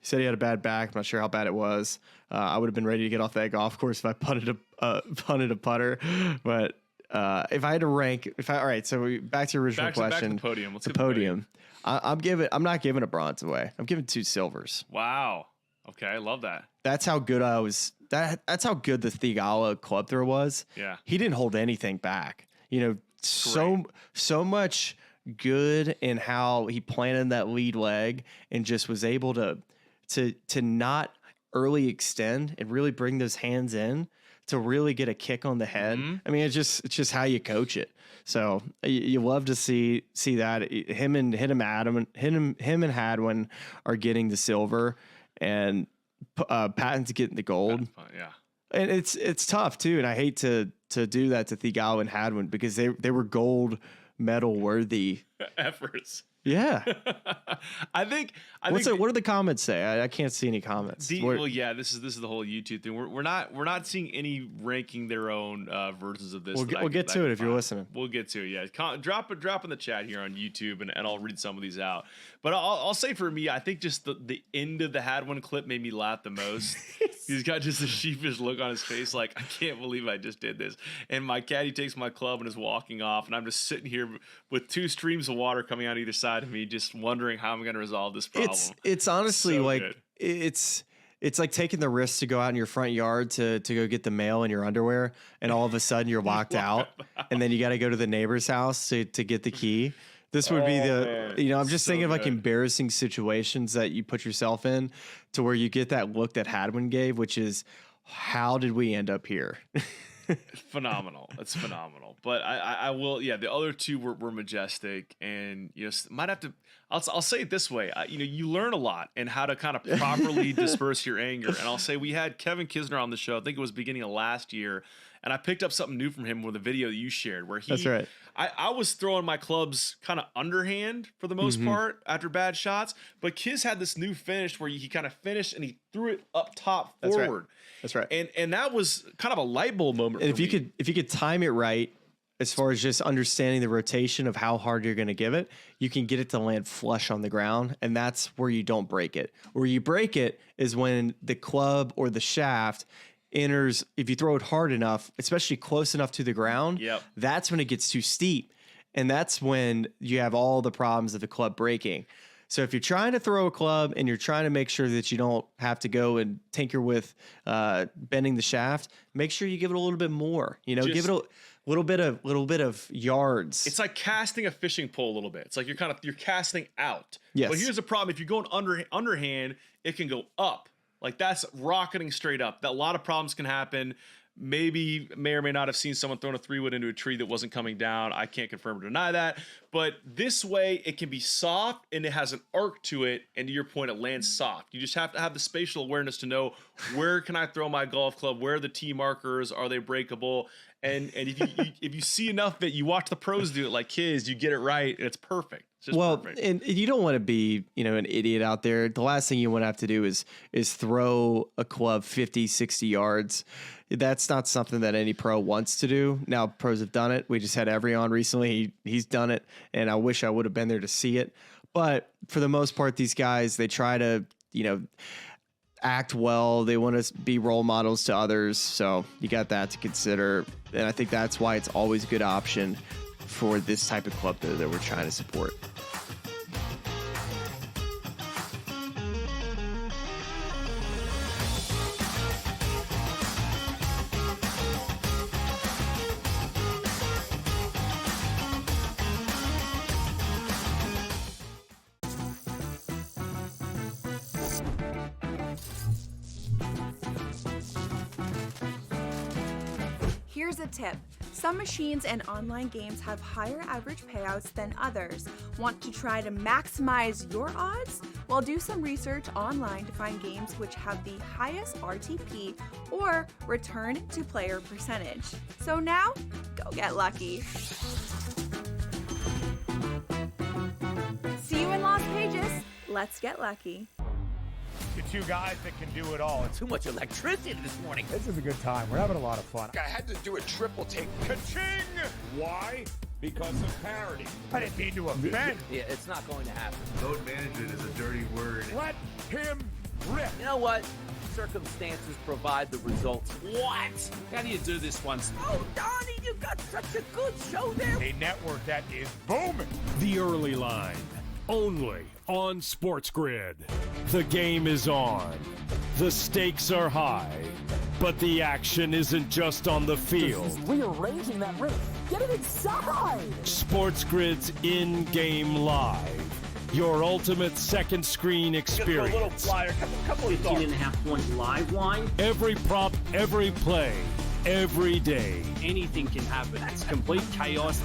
said he had a bad back. I'm not sure how bad it was. I would have been ready to get off that golf course if I punted a putter. But if I had to rank, all right. So back to your original question. Back to the podium. Let's the podium. I'm not giving a bronze away. I'm giving 2 silvers. Wow. Okay, I love that. That's how good I was. That's how good the Thigala club throw was. Yeah. He didn't hold anything back. So much good in how he planted that lead leg and just was able to not early extend and really bring those hands in to really get a kick on the head. Mm-hmm. It's just how you coach it. So you love to see that. Him and Hadwin are getting the silver, and Patton's getting the gold. Yeah, and it's tough too. And I hate to do that to Thigala and Hadwin because they were gold medal worthy efforts. Yeah. I think what do the comments say? I can't see any comments. This is the whole YouTube thing. We're not seeing any ranking their own versions of this. We'll get to it if you're listening. We'll get to it. Yeah, drop in the chat here on YouTube, and I'll read some of these out. But I'll say for me, I think just the end of the Hadwin clip made me laugh the most. He's got just a sheepish look on his face, like I can't believe I just did this. And my caddy takes my club and is walking off, and I'm just sitting here with 2 streams of water coming out either side of me, just wondering how I'm going to resolve this problem. It's honestly so like good. It's like taking the risk to go out in your front yard to go get the mail in your underwear, and all of a sudden you're locked out, and then you got to go to the neighbor's house to get the key. This would be I'm just thinking of like embarrassing situations that you put yourself in to where you get that look that Hadwin gave, which is, how did we end up here? Phenomenal. It's phenomenal. But I will, the other 2 were majestic, and might have to, I'll say it this way. You learn a lot and how to kind of properly disperse your anger. And I'll say we had Kevin Kisner on the show, I think it was beginning of last year, and I picked up something new from him with a video that you shared where That's right. I was throwing my clubs kind of underhand for the most part after bad shots, but Kiz had this new finish where he kind of finished and he threw it up top forward. That's right. And that was kind of a light bulb moment. And if you could time it right, as far as just understanding the rotation of how hard you're going to give it, you can get it to land flush on the ground, and that's where you don't break it. Where you break it is when the club or the shaft enters, if you throw it hard enough, especially close enough to the ground, that's when it gets too steep. And that's when you have all the problems of the club breaking. So if you're trying to throw a club and you're trying to make sure that you don't have to go and tinker with bending the shaft, make sure you give it a little bit more. You know, give it a little bit of yards. It's like casting a fishing pole a little bit. It's like you're casting out. Yes. But here's the problem: if you're going underhand, it can go up. Like that's rocketing straight up. That a lot of problems can happen. Maybe may or may not have seen someone throwing a 3-wood into a tree that wasn't coming down. I can't confirm or deny that. But this way, it can be soft and it has an arc to it. And to your point, it lands soft. You just have to have the spatial awareness to know where can I throw my golf club? Where are the tee markers? Are they breakable? And if you see enough that you watch the pros do it like Kiz, you get it right and it's perfect. It's just perfect. And you don't want to be, an idiot out there. The last thing you want to have to do is throw a club 50, 60 yards. That's not something that any pro wants to do. Now, pros have done it. We just had Every on recently. He's done it, and I wish I would have been there to see it. But for the most part, these guys, they try to, act well. They want to be role models to others. So you got that to consider. And I think that's why it's always a good option for this type of club that we're trying to support. Here's a tip. Some machines and online games have higher average payouts than others. Want to try to maximize your odds? Well, do some research online to find games which have the highest RTP or return to player percentage. So now, go get lucky. See you in Las Vegas. Let's get lucky. The two guys that can do it all. Too much electricity this morning. This is a good time. We're having a lot of fun. I had to do a triple take. Ka-ching! Why? Because of parity. I didn't mean to offend. Yeah, it's not going to happen. Load management is a dirty word. Let him rip. You know what? Circumstances provide the results. What? How do you do this once? Oh, Donnie, you got such a good show there. A network that is booming. The Early Line, only on SportsGrid. The game is on. The stakes are high, but the action isn't just on the field. He's rearranging that roof. Get it inside. SportsGrid's in-game live. Your ultimate second screen experience. A little flyer, couple of 15.5-point live line. Every prop, every play, every day. Anything can happen. That's complete chaos.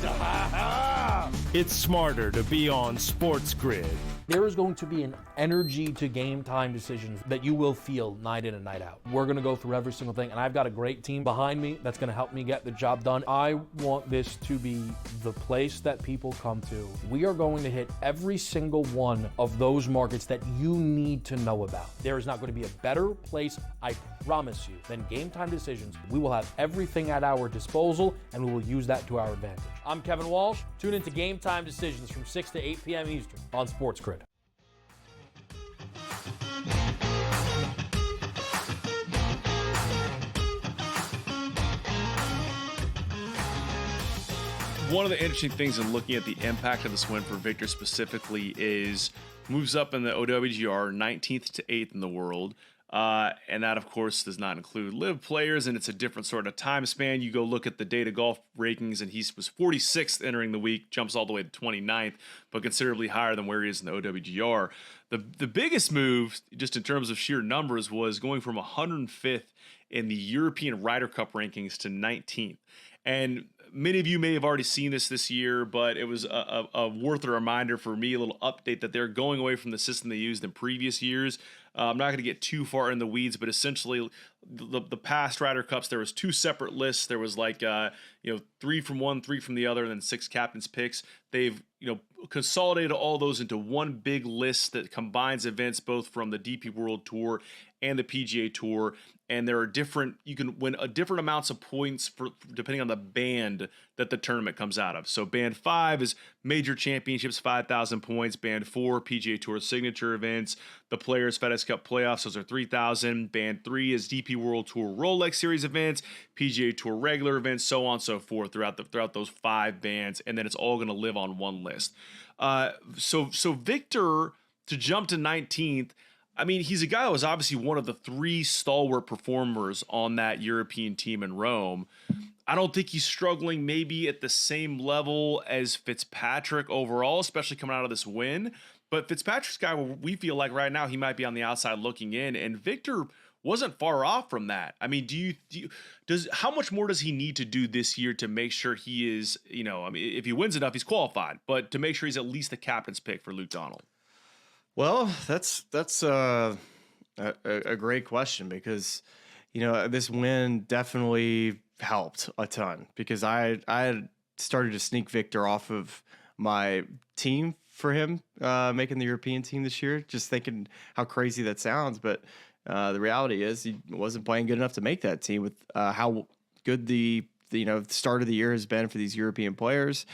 It's smarter to be on SportsGrid. There is going to be an energy to game time decisions that you will feel night in and night out. We're going to go through every single thing, and I've got a great team behind me that's going to help me get the job done. I want this to be the place that people come to. We are going to hit every single one of those markets that you need to know about. There is not going to be a better place, I promise you, than game time decisions. We will have everything at our disposal, and we will use that to our advantage. I'm Kevin Walsh. Tune into Game Time Decisions from 6 to 8 p.m. Eastern on SportsGrid. One of the interesting things in looking at the impact of this win for Victor specifically is moves up in the OWGR 19th to 8th in the world. And that, of course, does not include live players, and it's a different sort of time span. You go look at the Data Golf rankings, and he was 46th entering the week, jumps all the way to 29th, but considerably higher than where he is in the OWGR. The biggest move, just in terms of sheer numbers, was going from 105th in the European Ryder Cup rankings to 19th. And many of you may have already seen this year, but it was a worth a reminder for me, a little update that they're going away from the system they used in previous years. I'm not going to get too far in the weeds, but essentially the past Ryder Cups, there was 2 separate lists. There was 3 from one, 3 from the other, and then 6 captains picks. They've consolidated all those into one big list that combines events both from the DP World Tour and the PGA Tour. And there are you can win different amounts of points depending on the band that the tournament comes out of. So band 5 is major championships, 5,000 points. Band 4, PGA Tour signature events. The Players FedEx Cup playoffs, those are 3,000. Band 3 is DP World Tour Rolex Series events, PGA Tour regular events, so on and so forth throughout those 5 bands. And then it's all going to live on one list. So Victor, to jump to 19th, I mean, he's a guy that was obviously one of the 3 stalwart performers on that European team in Rome. I don't think he's struggling maybe at the same level as Fitzpatrick overall, especially coming out of this win. But Fitzpatrick's guy, we feel like right now he might be on the outside looking in, and Victor wasn't far off from that. I mean, how much more does he need to do this year to make sure he is, if he wins enough, he's qualified, but to make sure he's at least the captain's pick for Luke Donald? Well, that's a great question because, this win definitely helped a ton because I had started to sneak Victor off of my team for him making the European team this year, just thinking how crazy that sounds. But the reality is he wasn't playing good enough to make that team with how good the start of the year has been for these European players.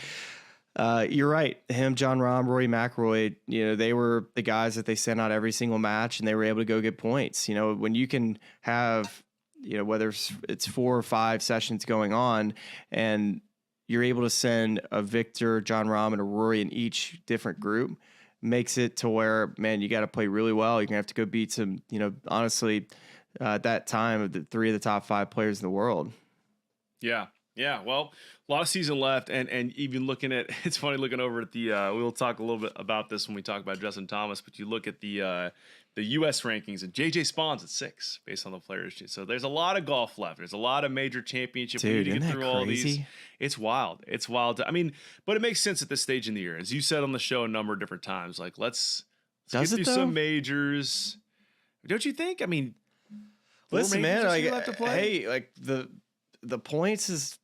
You're right. Him, John Rahm, Rory McIlroy, they were the guys that they sent out every single match and they were able to go get points. When you can have, whether it's 4 or 5 sessions going on and you're able to send a Victor, John Rahm, and a Rory in each different group, makes it to where, man, you got to play really well. You're going to have to go beat some, honestly, at that time, of the 3 of the top 5 players in the world. Yeah. Yeah, well, a lot of season left, and even looking at, it's funny looking over at the, we'll talk a little bit about this when we talk about Justin Thomas, but you look at the U.S. rankings, and J.J. Spawn's at 6 based on the players. So there's a lot of golf left. There's a lot of major championship. Dude, to isn't get through that all crazy? these. It's wild. It's wild. But it makes sense at this stage in the year. As you said on the show a number of different times, like let's get through some majors. Don't you think? I mean, listen, man, left to play? hey, the points is,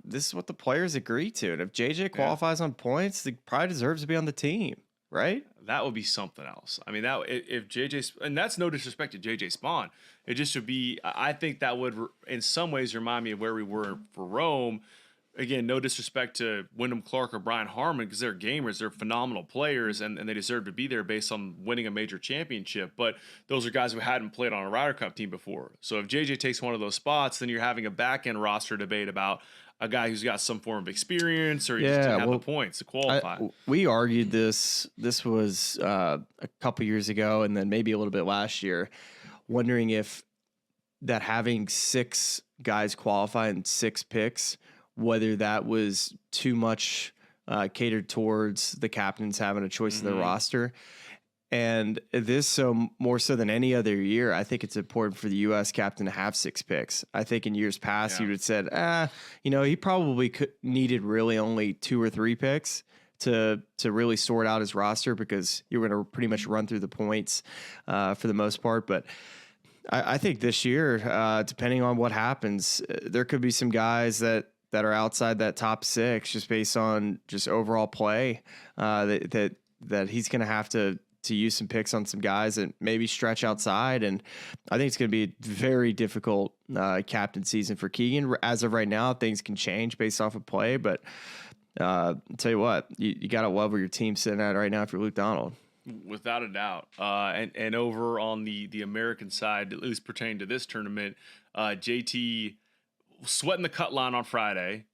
this is what the players agree to. And if JJ qualifies on points, he probably deserves to be on the team, right? That would be something else. I mean, that if JJ, and that's no disrespect to JJ Spawn, it just should be, I think that would in some ways remind me of where we were for Rome. Again, no disrespect to Wyndham Clark or Brian Harmon because they're gamers, they're phenomenal players, and they deserve to be there based on winning a major championship. But those are guys who hadn't played on a Ryder Cup team before. So if JJ takes one of those spots, then you're having a back-end roster debate about a guy who's got some form of experience or he just didn't have the points to qualify. We argued this. This was a couple years ago and then maybe a little bit last year, wondering if that having 6 guys qualify and 6 picks, whether that was too much catered towards the captains having a choice of their roster. And this, so more so than any other year, I think it's important for the U.S. captain to have 6 picks. I think in years past, you would have said, he probably needed really only 2 or 3 picks to really sort out his roster because you were going to pretty much run through the points for the most part. But I think this year, depending on what happens, there could be some guys that are outside that top 6 just based on just overall play that he's going to have to use some picks on some guys that maybe stretch outside. And I think it's going to be a very difficult captain season for Keegan. As of right now, things can change based off of play, but I'll tell you what, you got to love where your team's sitting at right now if you're Luke Donald. Without a doubt. And over on the American side, at least pertaining to this tournament, JT sweating the cut line on Friday,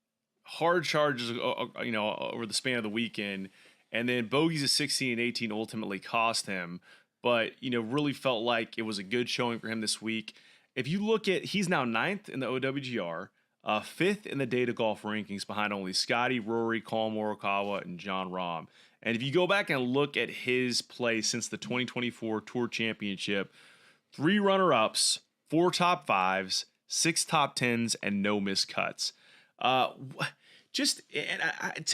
hard charges, over the span of the weekend, and then bogeys of 16 and 18 ultimately cost him. But, really felt like it was a good showing for him this week. If you look at, he's now 9th in the OWGR, 5th in the Data Golf rankings behind only Scotty, Rory, Colin Morikawa, and John Rahm. And if you go back and look at his play since the 2024 Tour Championship, 3 runner-ups, 4 top 5s, 6 top 10s, and no missed cuts. To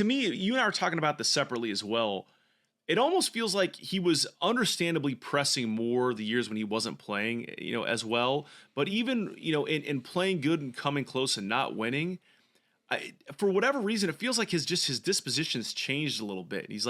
me, you and I were talking about this separately as well. it almost feels like he was understandably pressing more the years when he wasn't playing, as well. But even, in playing good and coming close and not winning, for whatever reason, it feels like his disposition's changed a little bit. He's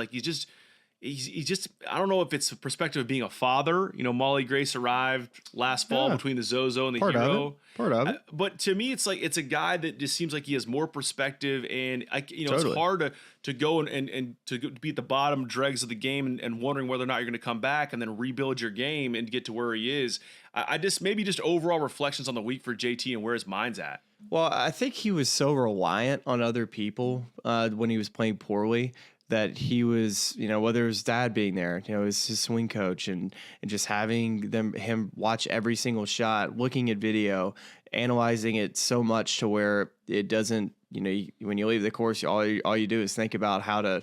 just, I don't know if it's the perspective of being a father. Molly Grace arrived last fall between the Zozo and the Hero. Part of it. But to me, it's like it's a guy that just seems like he has more perspective, and it's hard to go and to be at the bottom dregs of the game and wondering whether or not you're going to come back and then rebuild your game and get to where he is. I just maybe just overall reflections on the week for JT and where his mind's at. Well, I think he was so reliant on other people when he was playing poorly, that he was, whether it was dad being there, his swing coach, and just having him watch every single shot, looking at video, analyzing it so much to where it doesn't, when you leave the course, all you do is think about how to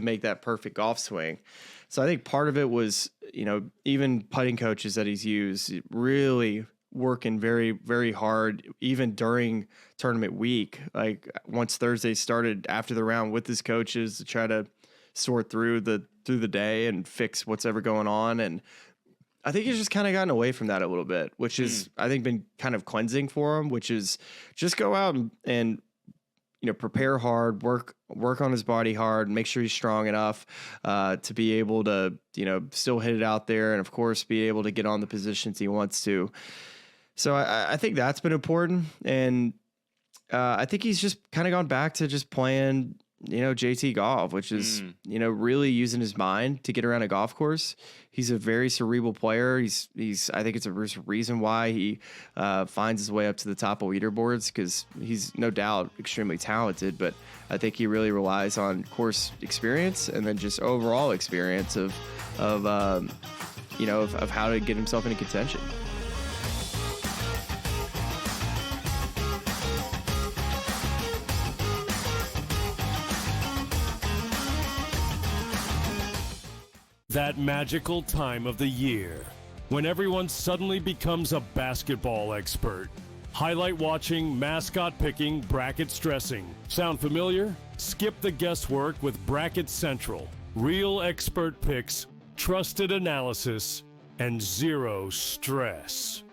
make that perfect golf swing. So I think part of it was, even putting coaches that he's used really working very, very hard, even during tournament week. Like once Thursday started after the round with his coaches to try to sort through the day and fix what's ever going on. And I think he's just kind of gotten away from that a little bit, which is, I think, been kind of cleansing for him, which is just go out and prepare hard, work on his body hard, and make sure he's strong enough to be able to, still hit it out there. And of course, be able to get on the positions he wants to. So I think that's been important. And I think he's just kind of gone back to just playing, JT golf, which is, really using his mind to get around a golf course. He's a very cerebral player. I think it's a reason why he finds his way up to the top of leaderboards, because he's no doubt extremely talented, but I think he really relies on course experience and then just overall experience of how to get himself into contention. That magical time of the year when everyone suddenly becomes a basketball expert. Highlight watching, mascot picking, bracket stressing. Sound familiar? Skip the guesswork with Bracket Central. Real expert picks, trusted analysis, and zero stress.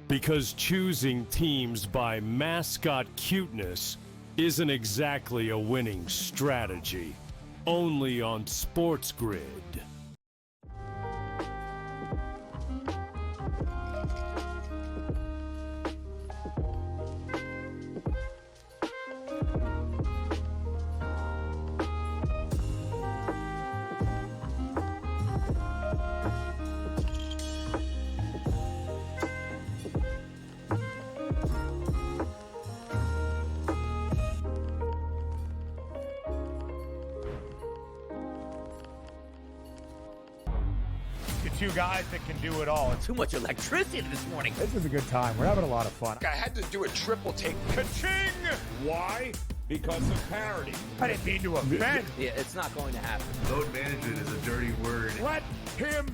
Because choosing teams by mascot cuteness isn't exactly a winning strategy. Only on SportsGrid. Two guys that can do it all. Too much electricity this morning. This is a good time. We're having a lot of fun. I had to do a triple take. Ka-ching! Why? Because of parity. I didn't mean to offend. Yeah, it's not going to happen. Load management is a dirty word. Let him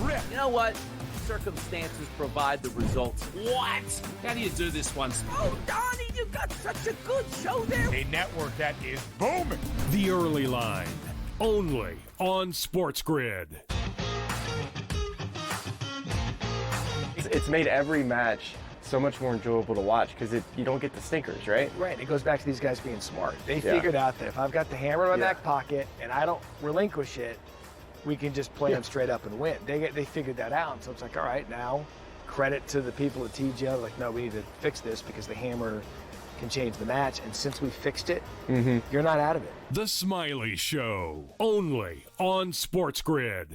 rip. You know what? Circumstances provide the results. What? How do you do this one? Oh, Donnie, you got such a good show there. A network that is booming. The Early Line, only on SportsGrid. It's made every match so much more enjoyable to watch because you don't get the stinkers, right? Right. It goes back to these guys being smart. They figured out that if I've got the hammer in my back pocket and I don't relinquish it, we can just play them straight up and win. They figured that out. And so it's like, all right, now credit to the people at TGL. Like, no, we need to fix this because the hammer can change the match. And since we fixed it, you're not out of it. The Smylie Show, only on SportsGrid.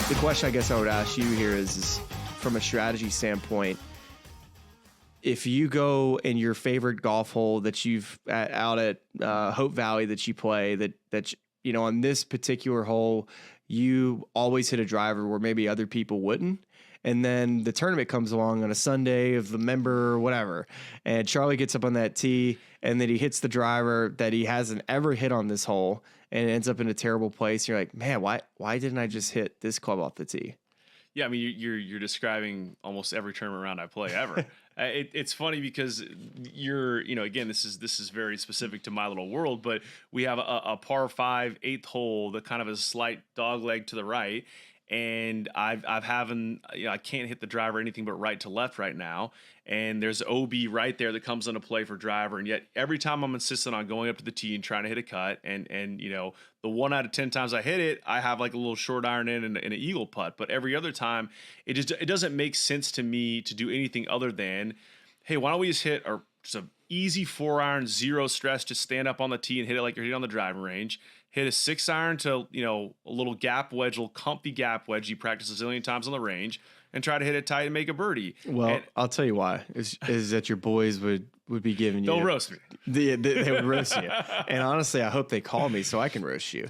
The question I guess I would ask you here is from a strategy standpoint, if you go in your favorite golf hole that you've out at Hope Valley that you play, that on this particular hole, you always hit a driver where maybe other people wouldn't, And then the tournament comes along on a Sunday of the member or whatever. And Charlie gets up on that tee, and then he hits the driver that he hasn't ever hit on this hole, and it ends up in a terrible place. You're like, man, why didn't I just hit this club off the tee? Yeah, I mean, you're describing almost every tournament round I play ever. It's funny because again, this is very specific to my little world, but we have a par 5 8th hole that kind of has a slight dog leg to the right, and I can't hit the driver anything but right to left right now, and there's OB right there that comes into play for driver, and yet every time I'm insistent on going up to the tee and trying to hit a cut, and the 1 out of 10 times I hit it, I have like a little short iron in and an eagle putt, but every other time it doesn't make sense to me to do anything other than, hey, why don't we just hit just a easy 4 iron, 0 stress, just stand up on the tee and hit it like you're hitting on the driving range. Hit a 6 iron to, a little gap wedge, a little comfy gap wedge you practice a zillion times on the range, and try to hit it tight and make a birdie. Well, I'll tell you why. Is that your boys would be giving you... They'll roast me. They would roast you. And honestly, I hope they call me so I can roast you.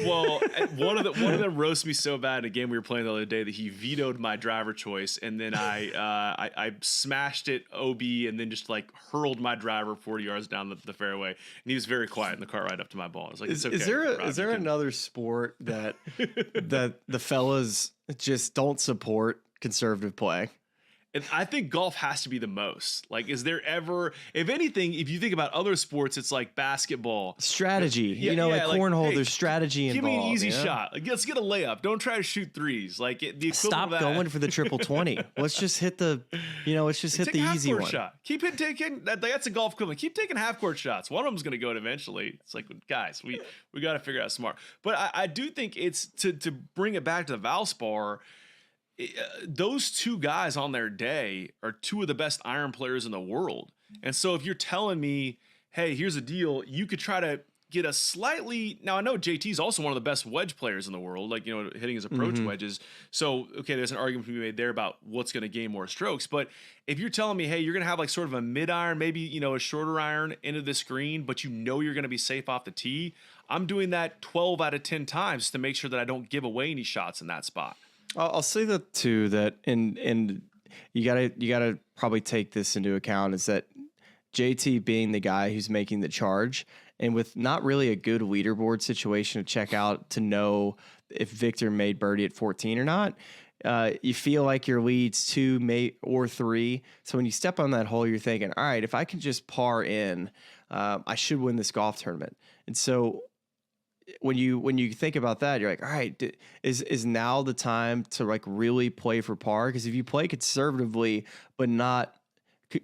Well, one of them roast me so bad in a game we were playing the other day that he vetoed my driver choice, and then I smashed it OB and then just like hurled my driver 40 yards down the fairway. And he was very quiet in the cart right up to my ball. I was like, it's okay. Is there another sport that the fellas just don't support conservative play? And I think golf has to be the most. Like, is there ever, if anything, if you think about other sports, it's like basketball. Strategy. Like cornhole, there's strategy involved. Give me an easy shot. Like, let's get a layup. Don't try to shoot threes. Like, the equivalent Stop of that. going for the triple 20. Let's just hit the easy one. Shot. Keep taking, that's a golf equivalent. Keep taking half-court shots. One of them's going to go in eventually. It's like, guys, we got to figure out smart. But I do think it's, to bring it back to the Valspar, those two guys on their day are two of the best iron players in the world. And so if you're telling me, hey, here's a deal, you could try to get a slightly, now I know JT's also one of the best wedge players in the world, like, hitting his approach wedges. So, okay, there's an argument to be made there about what's going to gain more strokes. But if you're telling me, hey, you're going to have like sort of a mid iron, maybe, a shorter iron into the screen, but you're going to be safe off the tee, I'm doing that 12 out of 10 times to make sure that I don't give away any shots in that spot. I'll say that too, that and you gotta probably take this into account, is that JT being the guy who's making the charge, and with not really a good leaderboard situation to check out to know if Victor made birdie at 14 or not, you feel like your lead's 2 or 3. So when you step on that hole, you're thinking, all right, if I can just par in, I should win this golf tournament. And so when you think about that, you're like, all right, is now the time to like really play for par? Because if you play conservatively but not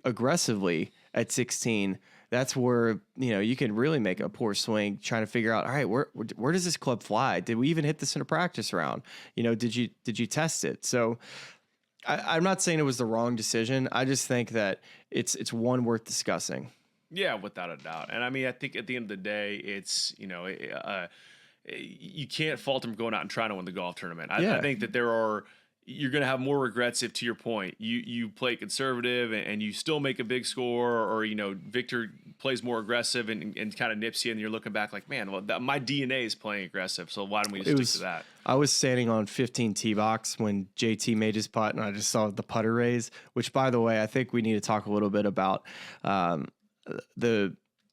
aggressively at 16, that's where you can really make a poor swing trying to figure out, all right, where does this club fly? Did we even hit this in a practice round? Did you test it? So I'm not saying it was the wrong decision. I just think that it's one worth discussing. Yeah, without a doubt. And I mean, I think at the end of the day, it's, you can't fault him going out and trying to win the golf tournament. I think that you're going to have more regrets if, to your point, you play conservative and you still make a big score, or Victor plays more aggressive and kind of nips you, and you're looking back like, man, well, my DNA is playing aggressive, so why don't we just stick to that? I was standing on 15 tee box when JT made his putt, and I just saw the putter raise, which, by the way, I think we need to talk a little bit about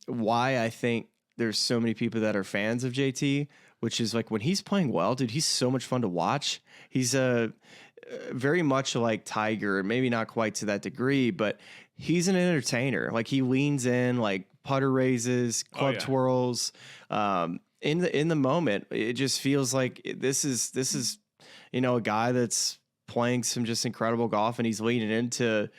why I think there's so many people that are fans of JT, which is like when he's playing well, dude, he's so much fun to watch. He's very much like Tiger, maybe not quite to that degree, but he's an entertainer. Like he leans in, like putter raises, club twirls. In the moment, it just feels like this is a guy that's playing some just incredible golf, and he's leaning into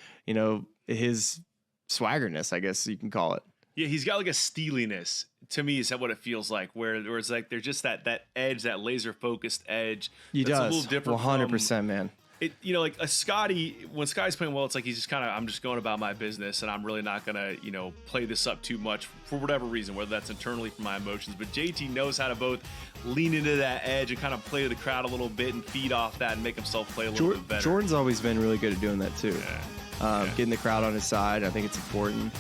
his swaggerness, I guess you can call it. Yeah, he's got like a steeliness. To me, is that what it feels like? Where it's like there's just that edge, that laser focused edge. He that's does. A little different. 100%, man. It like a Scotty, when Scotty's playing well, it's like he's just kind of, I'm just going about my business, and I'm really not gonna play this up too much for whatever reason, whether that's internally from my emotions. But JT knows how to both lean into that edge and kind of play to the crowd a little bit and feed off that and make himself play a little bit better. Jordan's always been really good at doing that too. Getting the crowd on his side. I think it's important.